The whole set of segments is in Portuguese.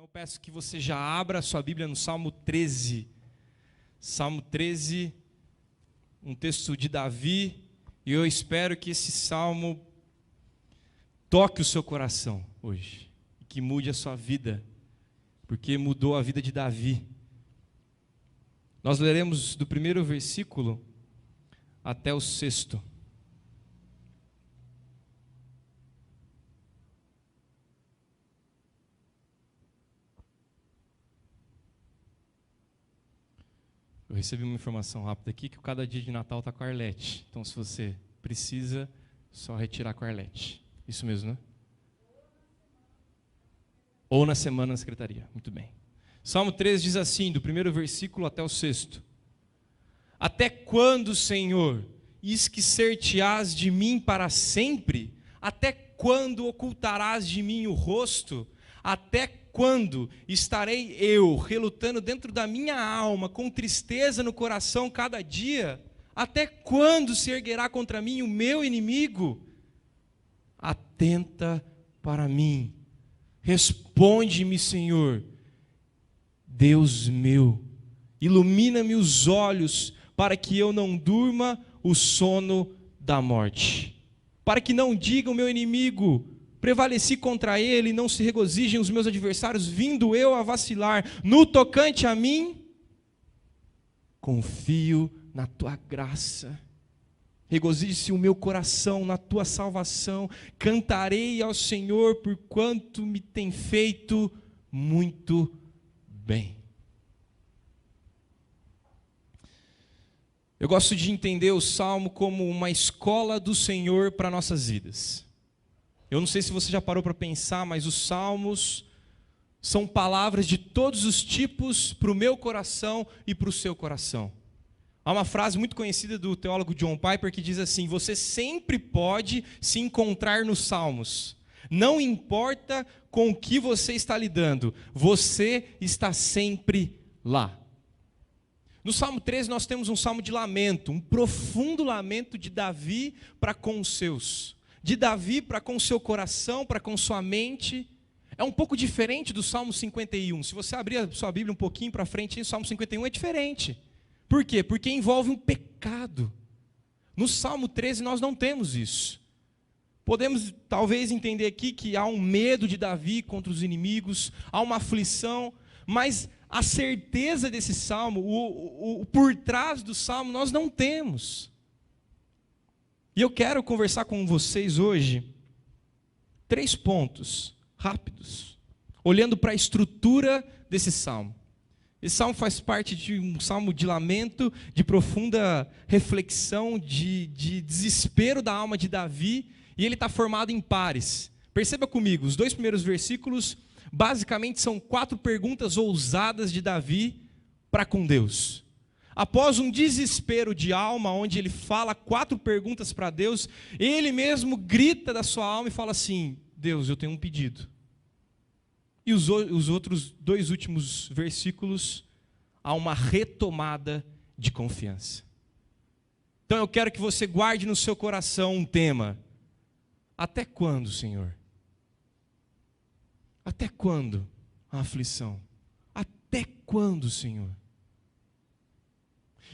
eu peço que você já abra a sua Bíblia no Salmo 13. Salmo 13, um texto de Davi, e eu espero que esse salmo toque o seu coração hoje, e que mude a sua vida, porque mudou a vida de Davi. Nós leremos do primeiro versículo até o 6º. Eu recebi uma informação rápida aqui que cada dia de Natal está com a Arlete. Então, se você precisa, só retirar com a Arlete. Isso mesmo, né? Ou na semana na secretaria. Muito bem. Salmo 13 diz assim, do primeiro versículo até o 6º. Até quando, Senhor, esquecer-te-ás de mim para sempre? Até quando ocultarás de mim o rosto? Até quando estarei eu relutando dentro da minha alma, com tristeza no coração cada dia? Até quando se erguerá contra mim o meu inimigo? Atenta para mim. Responde-me, Senhor, Deus meu. Ilumina-me os olhos para que eu não durma o sono da morte. Para que não diga o meu inimigo, prevaleci contra ele, não se regozijem os meus adversários, vindo eu a vacilar. No tocante a mim, confio na tua graça. Regozije-se o meu coração na tua salvação. Cantarei ao Senhor por quanto me tem feito muito bem. Eu gosto de entender o Salmo como uma escola do Senhor para nossas vidas. Eu não sei se você já parou para pensar, mas os Salmos são palavras de todos os tipos para o meu coração e para o seu coração. Há uma frase muito conhecida do teólogo John Piper que diz assim: você sempre pode se encontrar nos Salmos. Não importa com o que você está lidando, você está sempre lá. No Salmo 13 nós temos um salmo de lamento, um profundo lamento de Davi para com os seus. De Davi para com o seu coração, para com sua mente. É um pouco diferente do Salmo 51. Se você abrir a sua Bíblia um pouquinho para frente, o Salmo 51 é diferente. Por quê? Porque envolve um pecado. No Salmo 13 nós não temos isso. Podemos talvez entender aqui que há um medo de Davi contra os inimigos, há uma aflição, mas a certeza desse salmo, o por trás do salmo, nós não temos. E eu quero conversar com vocês hoje 3 pontos rápidos, olhando para a estrutura desse salmo. Esse salmo faz parte de um salmo de lamento, de profunda reflexão, de desespero da alma de Davi, e ele está formado em pares. Perceba comigo, os 2 primeiros versículos basicamente são 4 perguntas ousadas de Davi para com Deus. Após um desespero de alma, onde ele fala 4 perguntas para Deus, ele mesmo grita da sua alma e fala assim: Deus, eu tenho um pedido. E os outros 2 últimos versículos, há uma retomada de confiança. Então eu quero que você guarde no seu coração um tema. Até quando, Senhor? Até quando a aflição? Até quando, Senhor?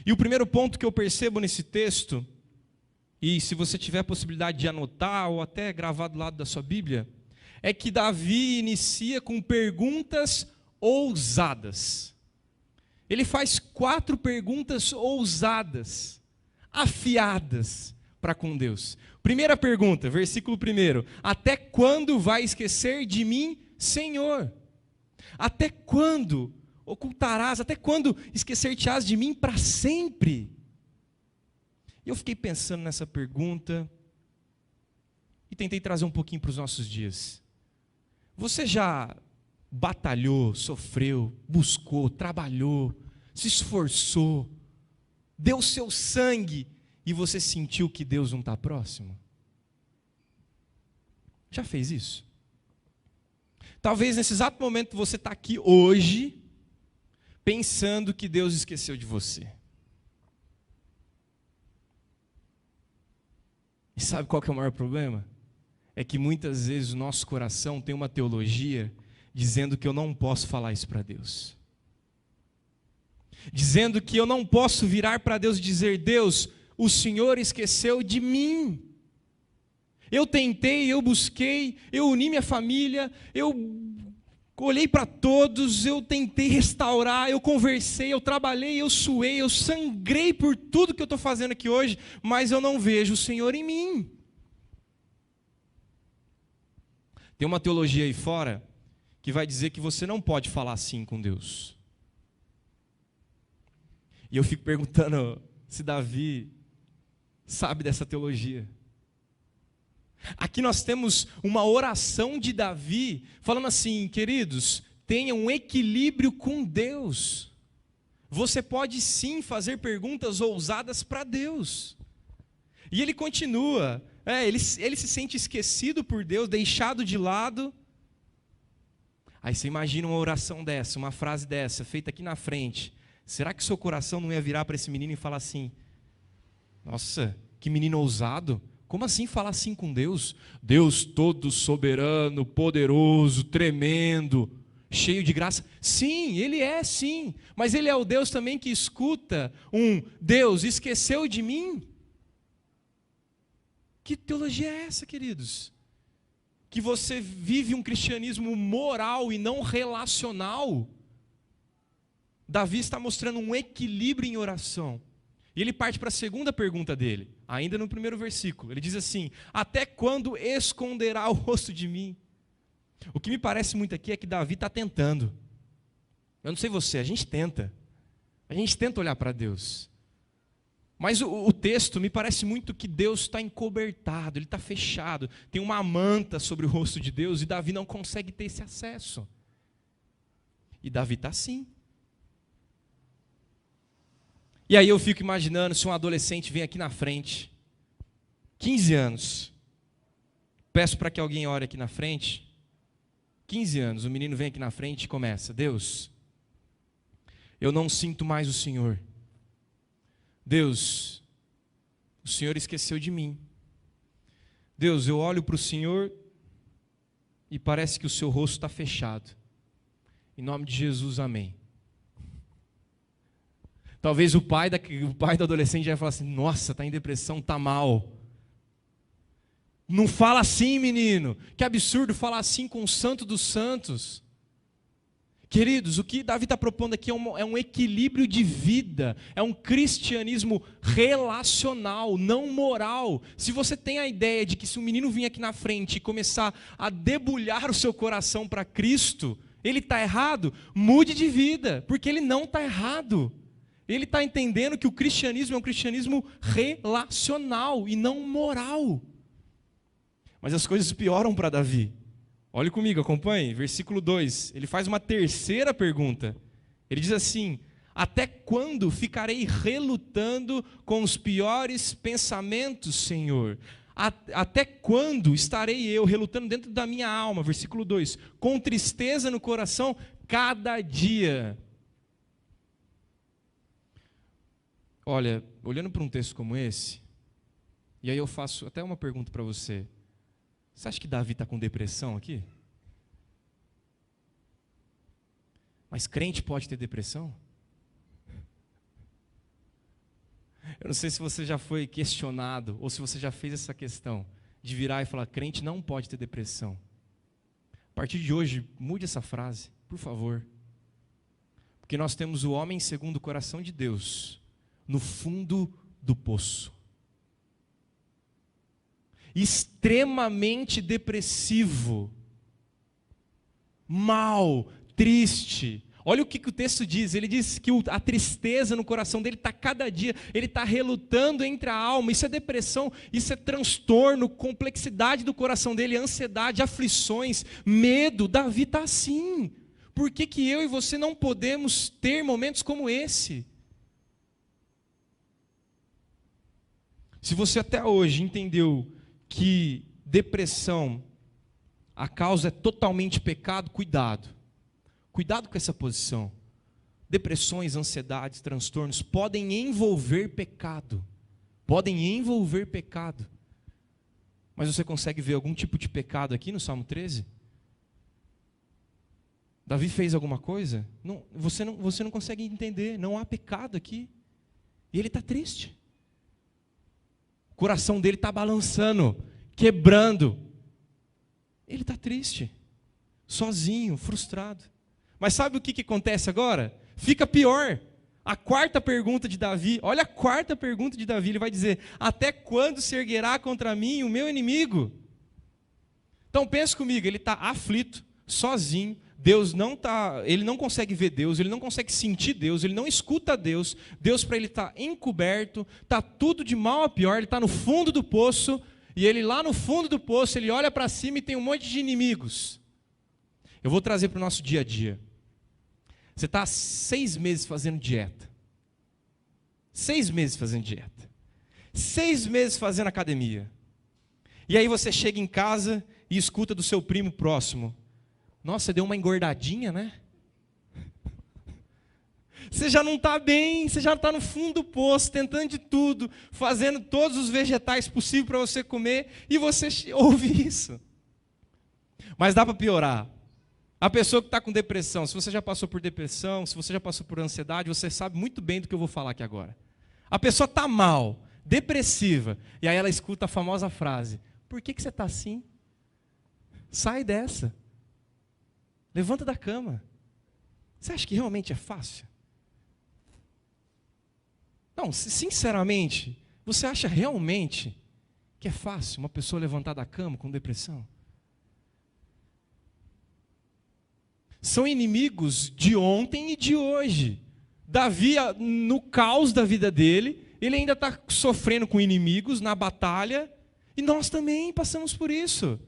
E o primeiro ponto que eu percebo nesse texto, e se você tiver a possibilidade de anotar ou até gravar do lado da sua Bíblia, é que Davi inicia com perguntas ousadas. Ele faz 4 perguntas ousadas, afiadas para com Deus. Primeira pergunta, versículo 1: até quando vai esquecer de mim, Senhor? Até quando ocultarás, até quando esquecer-te-ás de mim para sempre? E eu fiquei pensando nessa pergunta e tentei trazer um pouquinho para os nossos dias. Você já batalhou, sofreu, buscou, trabalhou, se esforçou, deu seu sangue e você sentiu que Deus não está próximo? Já fez isso? Talvez nesse exato momento você está aqui hoje, pensando que Deus esqueceu de você. E sabe qual que é o maior problema? É que muitas vezes o nosso coração tem uma teologia dizendo que eu não posso falar isso para Deus. Dizendo que eu não posso virar para Deus e dizer: Deus, o Senhor esqueceu de mim. Eu tentei, eu busquei, eu uni minha família, eu olhei para todos, eu tentei restaurar, eu conversei, eu trabalhei, eu suei, eu sangrei por tudo que eu estou fazendo aqui hoje, mas eu não vejo o Senhor em mim. Tem uma teologia aí fora que vai dizer que você não pode falar assim com Deus. E eu fico perguntando se Davi sabe dessa teologia. Aqui nós temos uma oração de Davi falando assim: queridos, tenha um equilíbrio com Deus. Você pode sim fazer perguntas ousadas para Deus. E ele continua, ele se sente esquecido por Deus, deixado de lado. Aí você imagina uma oração dessa, uma frase dessa, feita aqui na frente. Será que seu coração não ia virar para esse menino e falar assim: nossa, que menino ousado? Como assim falar assim com Deus? Deus todo soberano, poderoso, tremendo, cheio de graça. Sim, Ele é sim, mas Ele é o Deus também que escuta Deus esqueceu de mim? Que teologia é essa, queridos? Que você vive um cristianismo moral e não relacional? Davi está mostrando um equilíbrio em oração. E ele parte para a segunda pergunta dele, ainda no primeiro versículo. Ele diz assim: até quando esconderá o rosto de mim? O que me parece muito aqui é que Davi está tentando. Eu não sei você, a gente tenta olhar para Deus. Mas o texto me parece muito que Deus está encobertado, Ele está fechado. Tem uma manta sobre o rosto de Deus e Davi não consegue ter esse acesso. E Davi está assim. E aí eu fico imaginando se um adolescente vem aqui na frente, 15 anos, peço para que alguém ore aqui na frente, 15 anos, o menino vem aqui na frente e começa: Deus, eu não sinto mais o Senhor. Deus, o Senhor esqueceu de mim. Deus, eu olho para o Senhor e parece que o seu rosto está fechado. Em nome de Jesus, amém. Talvez o pai do adolescente já vai falar assim: nossa, está em depressão, está mal. Não fala assim, menino. Que absurdo falar assim com o santo dos santos. Queridos, o que Davi está propondo aqui é um equilíbrio de vida. É um cristianismo relacional, não moral. Se você tem a ideia de que se um menino vir aqui na frente e começar a debulhar o seu coração para Cristo, ele está errado, mude de vida, porque ele não está errado. Ele está entendendo que o cristianismo é um cristianismo relacional e não moral. Mas as coisas pioram para Davi. Olhe comigo, acompanhe, versículo 2. Ele faz uma terceira pergunta. Ele diz assim: até quando ficarei relutando com os piores pensamentos, Senhor? Até quando estarei eu relutando dentro da minha alma? Versículo 2. Com tristeza no coração cada dia. Olha, olhando para um texto como esse, e aí eu faço até uma pergunta para você. Você acha que Davi está com depressão aqui? Mas crente pode ter depressão? Eu não sei se você já foi questionado, ou se você já fez essa questão, de virar e falar: crente não pode ter depressão. A partir de hoje, mude essa frase, por favor. Porque nós temos o homem segundo o coração de Deus, no fundo do poço. Extremamente depressivo, mal, triste. Olha o que o texto diz. Ele diz que a tristeza no coração dele está cada dia, ele está relutando entre a alma. Isso é depressão, isso é transtorno, complexidade do coração dele, ansiedade, aflições, medo. Davi está assim. Por que eu e você não podemos ter momentos como esse? Se você até hoje entendeu que depressão, a causa é totalmente pecado, cuidado. Cuidado com essa posição. Depressões, ansiedades, transtornos podem envolver pecado. Podem envolver pecado. Mas você consegue ver algum tipo de pecado aqui no Salmo 13? Davi fez alguma coisa? Não, você não consegue entender, não há pecado aqui. E ele está triste. O coração dele está balançando, quebrando. Ele está triste, sozinho, frustrado. Mas sabe o que acontece agora? Fica pior. A quarta pergunta de Davi, olha a quarta pergunta de Davi, ele vai dizer: até quando se erguerá contra mim o meu inimigo? Então pense comigo, ele está aflito, sozinho, ele não consegue ver Deus, ele não consegue sentir Deus, ele não escuta Deus, Deus para ele está encoberto, está tudo de mal a pior, ele está no fundo do poço, e ele lá no fundo do poço, ele olha para cima e tem um monte de inimigos. Eu vou trazer para o nosso dia a dia. Você está há 6 meses fazendo dieta. 6 meses fazendo dieta. 6 meses fazendo academia. E aí você chega em casa e escuta do seu primo próximo: nossa, você deu uma engordadinha, né? Você já não está bem, você já está no fundo do poço, tentando de tudo, fazendo todos os vegetais possíveis para você comer, e você ouve isso. Mas dá para piorar. A pessoa que está com depressão, se você já passou por depressão, se você já passou por ansiedade, você sabe muito bem do que eu vou falar aqui agora. A pessoa está mal, depressiva, e aí ela escuta a famosa frase: por que você está assim? Sai dessa. Levanta da cama. Você acha que realmente é fácil? Não, sinceramente, você acha realmente que é fácil uma pessoa levantar da cama com depressão? São inimigos de ontem e de hoje. Davi, no caos da vida dele, ele ainda está sofrendo com inimigos na batalha, e nós também passamos por isso.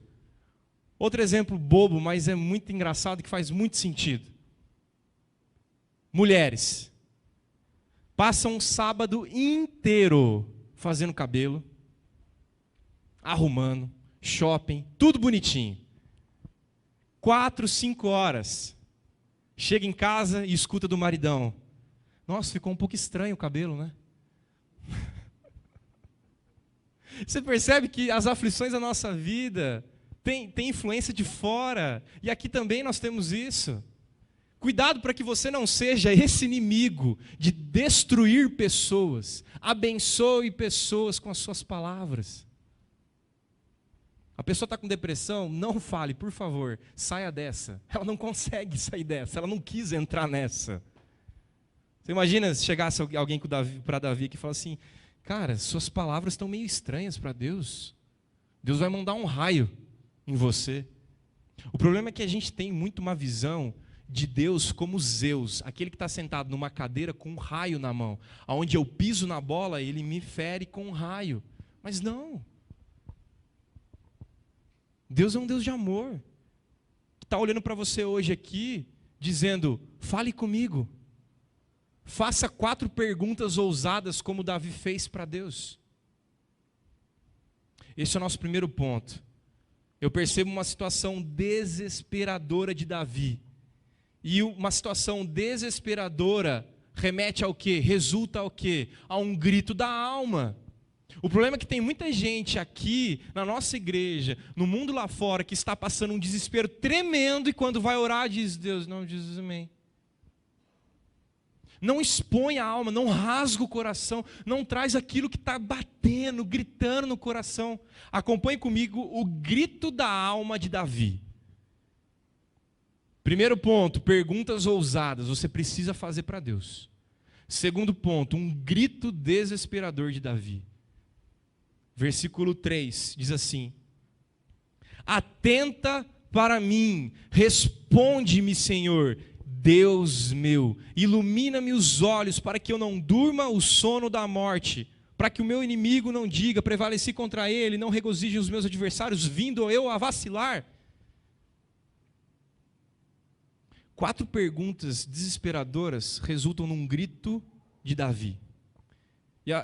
Outro exemplo bobo, mas é muito engraçado, que faz muito sentido. Mulheres passam um sábado inteiro fazendo cabelo, arrumando, shopping, tudo bonitinho. 4, 5 horas. Chega em casa e escuta do maridão: nossa, ficou um pouco estranho o cabelo, né? Você percebe que as aflições da nossa vida tem influência de fora. E aqui também nós temos isso. Cuidado para que você não seja esse inimigo de destruir pessoas. Abençoe pessoas com as suas palavras. A pessoa está com depressão, não fale, por favor, saia dessa. Ela não consegue sair dessa, ela não quis entrar nessa. Você imagina se chegasse alguém para Davi que fala assim: cara, suas palavras estão meio estranhas para Deus. Deus vai mandar um raio em você. O problema é que a gente tem muito uma visão de Deus como Zeus, aquele que está sentado numa cadeira com um raio na mão. Onde eu piso na bola, ele me fere com um raio. Mas não. Deus é um Deus de amor, que está olhando para você hoje aqui, dizendo: fale comigo, faça 4 perguntas ousadas como Davi fez para Deus. Esse é o nosso primeiro ponto. Eu percebo uma situação desesperadora de Davi, e uma situação desesperadora remete ao quê? Resulta ao quê? A um grito da alma. O problema é que tem muita gente aqui, na nossa igreja, no mundo lá fora, que está passando um desespero tremendo, e quando vai orar diz: Deus, não, diz amém. Não expõe a alma, não rasga o coração, não traz aquilo que está batendo, gritando no coração. Acompanhe comigo o grito da alma de Davi. Primeiro ponto, perguntas ousadas, você precisa fazer para Deus. Segundo ponto, um grito desesperador de Davi. Versículo 3 diz assim: atenta para mim, responde-me, Senhor, Deus meu, ilumina-me os olhos para que eu não durma o sono da morte, para que o meu inimigo não diga: prevaleci contra ele, não regozijem os meus adversários, vindo eu a vacilar. 4 perguntas desesperadoras resultam num grito de Davi.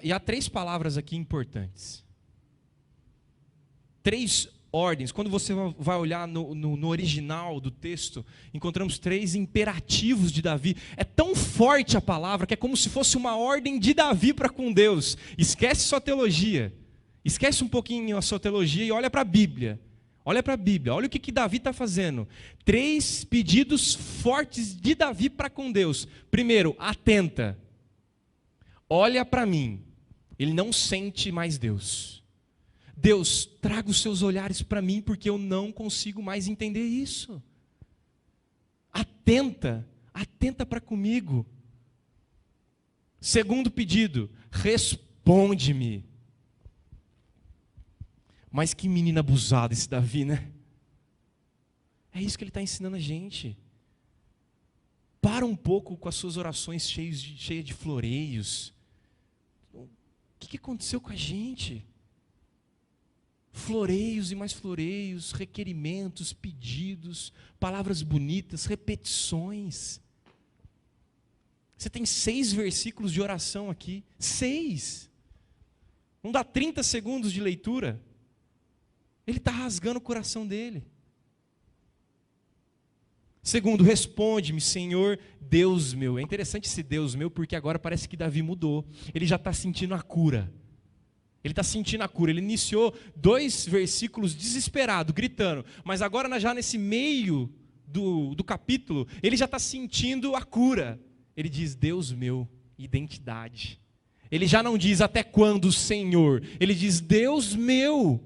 E há 3 palavras aqui importantes. 3 ordens. Quando você vai olhar no original do texto, encontramos 3 imperativos de Davi. É tão forte a palavra que é como se fosse uma ordem de Davi para com Deus. Esquece sua teologia. Esquece um pouquinho a sua teologia e olha para a Bíblia. Olha para a Bíblia, olha o que Davi está fazendo. 3 pedidos fortes de Davi para com Deus. Primeiro, atenta. Olha para mim. Ele não sente mais Deus. Deus, traga os seus olhares para mim, porque eu não consigo mais entender isso. Atenta para comigo. Segundo pedido, responde-me. Mas que menino abusado esse Davi, né? É isso que ele está ensinando a gente. Para um pouco com as suas orações cheias de floreios. O que aconteceu com a gente? Floreios e mais floreios, requerimentos, pedidos, palavras bonitas, repetições. Você tem 6 versículos de oração aqui. 6. Não dá 30 segundos de leitura. Ele está rasgando o coração dele. Segundo, responde-me, Senhor, Deus meu. É interessante esse Deus meu, porque agora parece que Davi mudou. Ele já está sentindo a cura. Ele está sentindo a cura. Ele iniciou 2 versículos desesperado, gritando. Mas agora, já nesse meio do capítulo, ele já está sentindo a cura. Ele diz, Deus meu, identidade. Ele já não diz até quando, Senhor. Ele diz, Deus meu.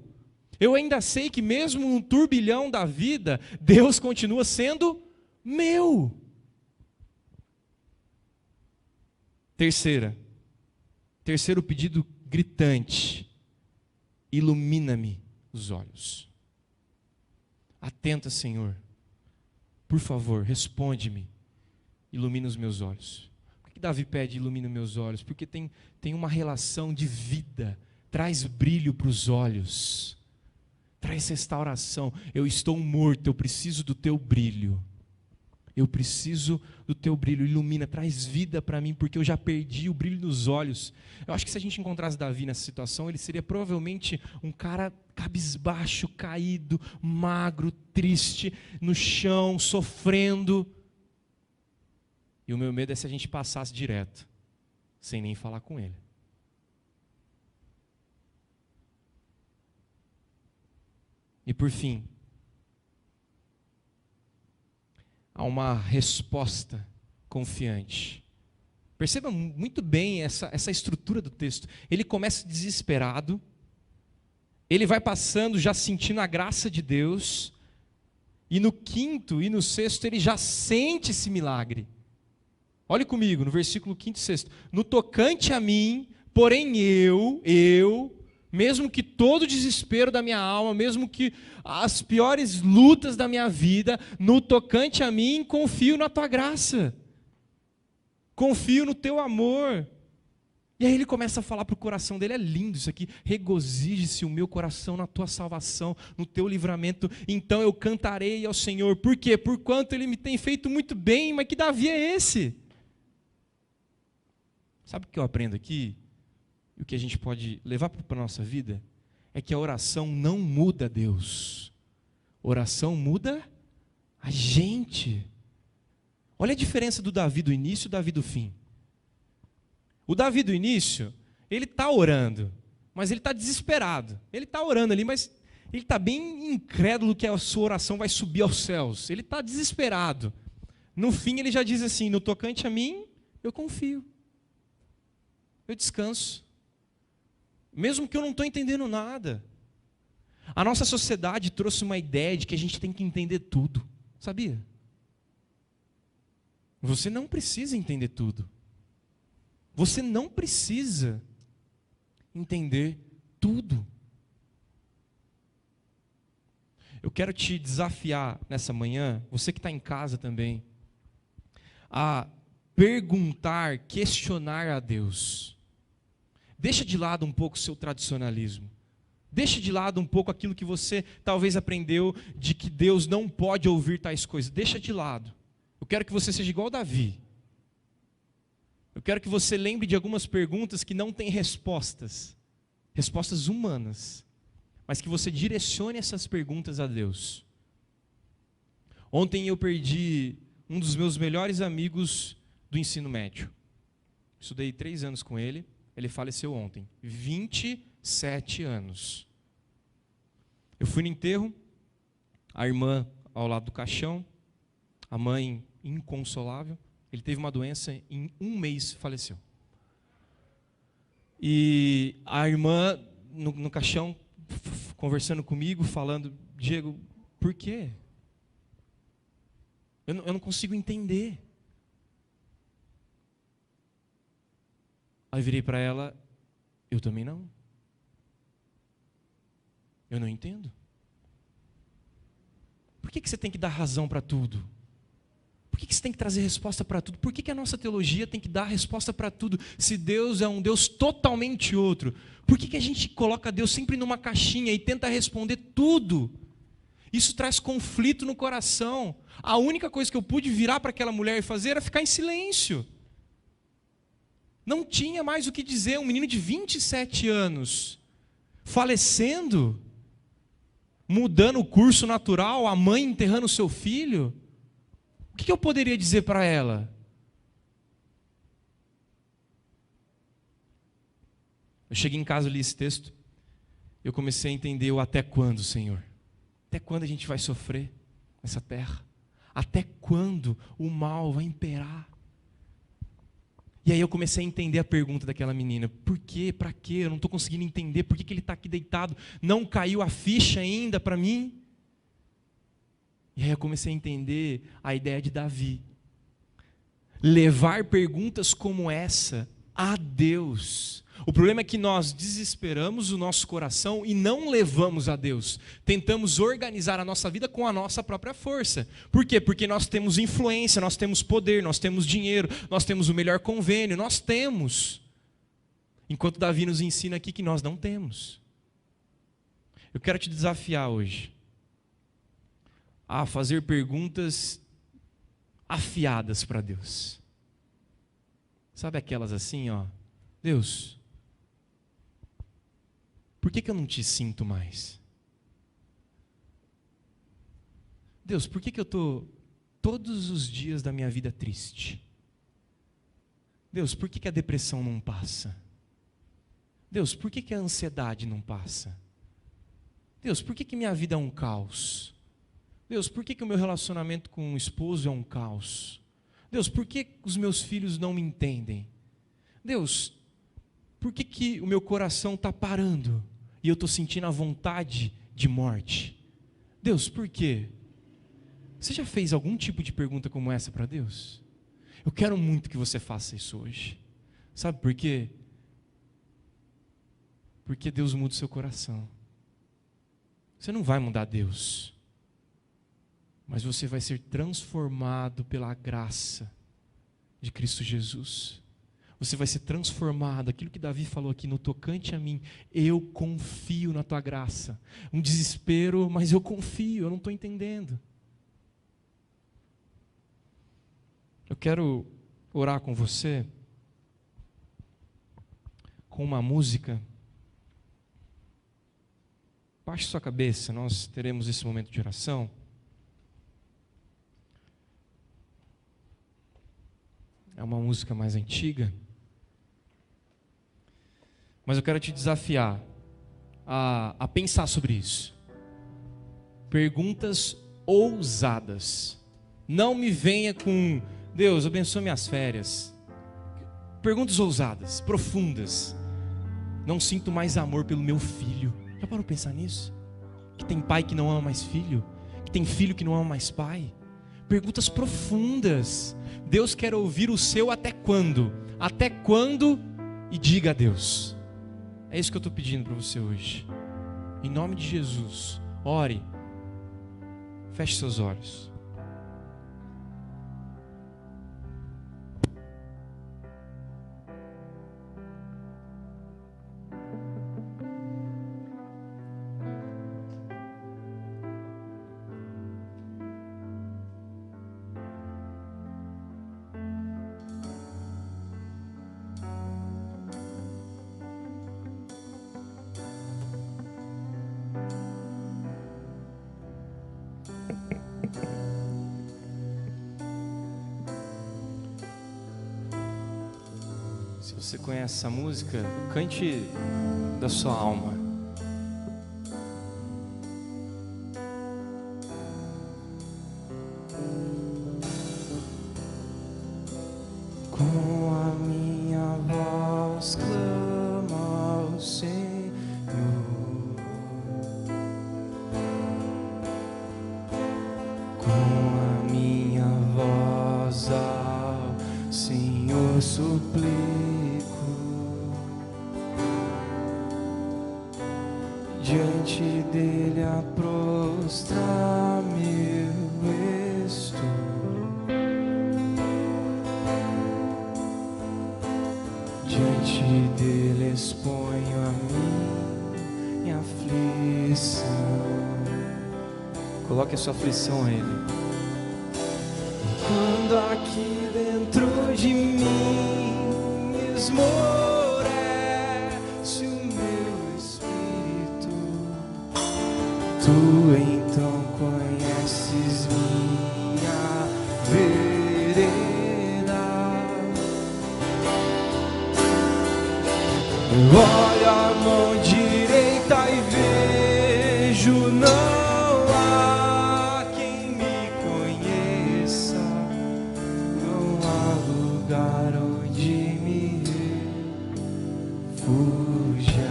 Eu ainda sei que mesmo no turbilhão da vida, Deus continua sendo meu. Terceiro pedido gritante. Ilumina-me os olhos. Atenta, Senhor. Por favor, responde-me. Ilumina os meus olhos. Por que Davi pede ilumina meus olhos? Porque tem uma relação de vida. Traz brilho para os olhos. Traz restauração. Eu estou morto, eu preciso do teu brilho. Eu preciso do teu brilho. Ilumina, traz vida para mim, porque eu já perdi o brilho nos olhos. Eu acho que se a gente encontrasse Davi nessa situação, ele seria provavelmente um cara cabisbaixo, caído, magro, triste, no chão, sofrendo. E o meu medo é se a gente passasse direto, sem nem falar com ele. E por fim, há uma resposta confiante. Perceba muito bem essa estrutura do texto. Ele começa desesperado, ele vai passando já sentindo a graça de Deus, e no 5º e no 6º ele já sente esse milagre. Olhe comigo, no versículo 5º e 6º. No tocante a mim, porém mesmo que todo o desespero da minha alma, mesmo que as piores lutas da minha vida, no tocante a mim, confio na tua graça. Confio no teu amor. E aí ele começa a falar para o coração dele, é lindo isso aqui, regozije-se o meu coração na tua salvação, no teu livramento, então eu cantarei ao Senhor. Por quê? Porquanto ele me tem feito muito bem. Mas que Davi é esse? Sabe o que eu aprendo aqui? E o que a gente pode levar para a nossa vida? É que a oração não muda Deus. Oração muda a gente. Olha a diferença do Davi do início e do Davi do fim. O Davi do início, ele está orando, mas ele está desesperado. Ele está orando ali, mas ele está bem incrédulo que a sua oração vai subir aos céus. Ele está desesperado. No fim ele já diz assim, no tocante a mim, eu confio. Eu descanso. Mesmo que eu não estou entendendo nada. A nossa sociedade trouxe uma ideia de que a gente tem que entender tudo. Sabia? Você não precisa entender tudo. Você não precisa entender tudo. Eu quero te desafiar nessa manhã, você que está em casa também, a perguntar, questionar a Deus. Deixa de lado um pouco o seu tradicionalismo. Deixa de lado um pouco aquilo que você talvez aprendeu de que Deus não pode ouvir tais coisas. Deixa de lado. Eu quero que você seja igual Davi. Eu quero que você lembre de algumas perguntas que não têm respostas. Respostas humanas. Mas que você direcione essas perguntas a Deus. Ontem eu perdi um dos meus melhores amigos do ensino médio. Estudei 3 anos com ele. Ele faleceu ontem, 27 anos. Eu fui no enterro, a irmã ao lado do caixão, a mãe inconsolável. Ele teve uma doença, em 1 mês faleceu. E a irmã no caixão, conversando comigo, falando: Diego, por quê? Eu não consigo entender. Aí virei para ela: eu também não. Eu não entendo. Por que você tem que dar razão para tudo? Por que você tem que trazer resposta para tudo? Por que a nossa teologia tem que dar resposta para tudo? Se Deus é um Deus totalmente outro, por que a gente coloca Deus sempre numa caixinha e tenta responder tudo? Isso traz conflito no coração. A única coisa que eu pude virar para aquela mulher e fazer era ficar em silêncio. Não tinha mais o que dizer. Um menino de 27 anos, falecendo, mudando o curso natural, a mãe enterrando o seu filho. O que eu poderia dizer para ela? Eu cheguei em casa, li esse texto, eu comecei a entender o até quando, Senhor. Até quando a gente vai sofrer nessa terra? Até quando o mal vai imperar? E aí eu comecei a entender a pergunta daquela menina. Por quê? Para quê? Eu não estou conseguindo entender. Por que ele está aqui deitado? Não caiu a ficha ainda para mim? E aí eu comecei a entender a ideia de Davi. Levar perguntas como essa a Deus. O problema é que nós desesperamos o nosso coração e não levamos a Deus. Tentamos organizar a nossa vida com a nossa própria força. Por quê? Porque nós temos influência, nós temos poder, nós temos dinheiro, nós temos o melhor convênio, nós temos. Enquanto Davi nos ensina aqui que nós não temos. Eu quero te desafiar hoje a fazer perguntas afiadas para Deus. Sabe aquelas assim, ó? Deus, por que eu não te sinto mais? Deus, por que eu estou todos os dias da minha vida triste? Deus, por que a depressão não passa? Deus, por que a ansiedade não passa? Deus, por que minha vida é um caos? Deus, por que o meu relacionamento com o esposo é um caos? Deus, por que os meus filhos não me entendem? Deus, por que o meu coração está parando e eu estou sentindo a vontade de morte? Deus, por quê? Você já fez algum tipo de pergunta como essa para Deus? Eu quero muito que você faça isso hoje. Sabe por quê? Porque Deus muda o seu coração. Você não vai mudar Deus, mas você vai ser transformado pela graça de Cristo Jesus. Você vai ser transformado, aquilo que Davi falou aqui, no tocante a mim, eu confio na tua graça. Um desespero, mas eu confio, eu não estou entendendo. Eu quero orar com você, com uma música. Baixe sua cabeça, nós teremos esse momento de oração. É uma música mais antiga, mas eu quero te desafiar a pensar sobre isso. Perguntas ousadas. Não me venha com: Deus, abençoe minhas férias. Perguntas ousadas, profundas. Não sinto mais amor pelo meu filho. Já parou para pensar nisso? Que tem pai que não ama mais filho, que tem filho que não ama mais pai. Perguntas profundas. Deus quer ouvir o seu até quando? Até quando? E diga a Deus. É isso que eu estou pedindo para você hoje. Em nome de Jesus, ore. Feche seus olhos. Se você conhece essa música, cante da sua alma. Com a minha voz clamo ao Senhor. Com a minha voz ao Senhor suplico. Diante dele a prostrar-me estou. Diante dele exponho a minha aflição. Coloque a sua aflição a ele. Quando aqui dentro de mim esmorece o meu espírito, tu então conheces minha vereda. Eu olho a mão direita e vejo não há quem me conheça, não há lugar onde me refugia.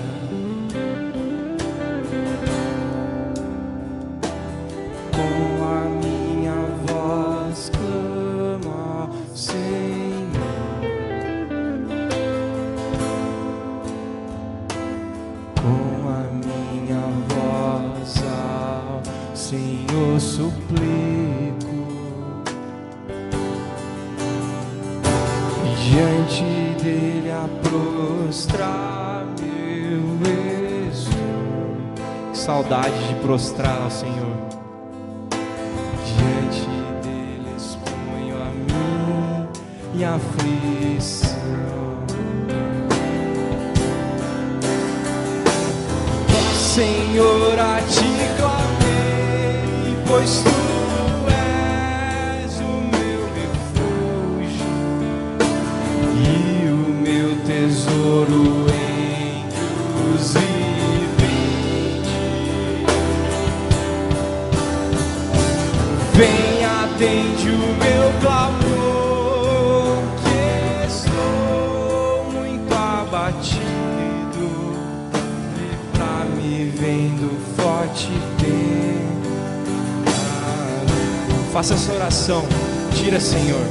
Com a minha voz clamo ao Senhor. Com a minha voz ao Senhor suplico. Diante dele a prostrar-me eu estou. Que saudade de prostrar ao Senhor. Diante dele exponho a minha aflição. Senhor, a ti clamei, pois tu és o meu refúgio e o meu tesouro entre os viventes. Vem, atende o meu clamor, que estou muito abatido. Vendo forte pecado. Faça essa oração. Tira, Senhor.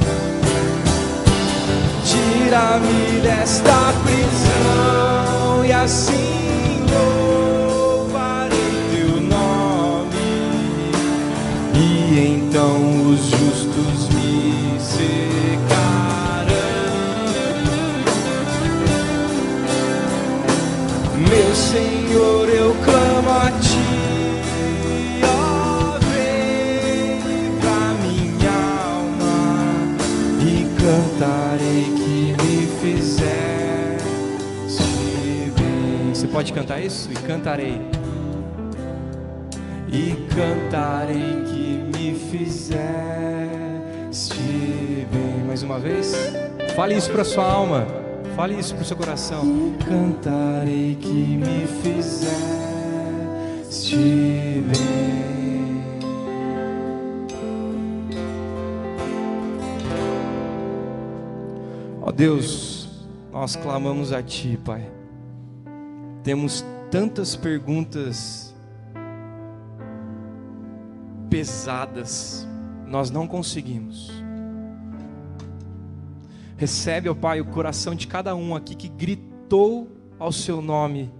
Tira-me desta prisão e assim louvarei teu nome. E então os justos me secarão. Meu Senhor, eu clamo a ti, ó, vem livrar minha alma e cantarei que me fizeste bem. Você pode cantar isso? E cantarei que me fizeste bem. Mais uma vez, fale isso para sua alma. Fale isso para o seu coração. Cantarei que me fizeste bem. Ó Deus, nós clamamos a Ti, Pai. Temos tantas perguntas pesadas, nós não conseguimos. Recebe, ó Pai, o coração de cada um aqui que gritou ao Seu nome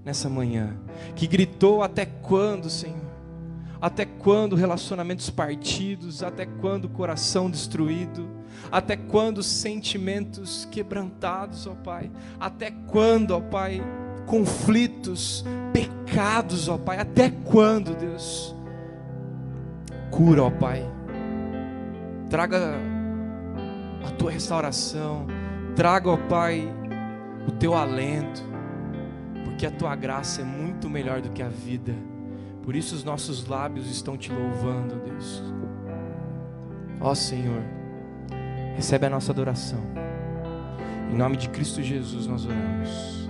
nessa manhã. Que gritou até quando, Senhor? Até quando relacionamentos partidos? Até quando coração destruído? Até quando sentimentos quebrantados, ó Pai? Até quando, ó Pai, conflitos, pecados, ó Pai? Até quando, Deus? Cura, ó Pai. Traga a Tua restauração. Traga, ó Pai, o Teu alento. Porque a Tua graça é muito melhor do que a vida. Por isso os nossos lábios estão Te louvando, Deus. Ó Senhor, recebe a nossa adoração. Em nome de Cristo Jesus nós oramos.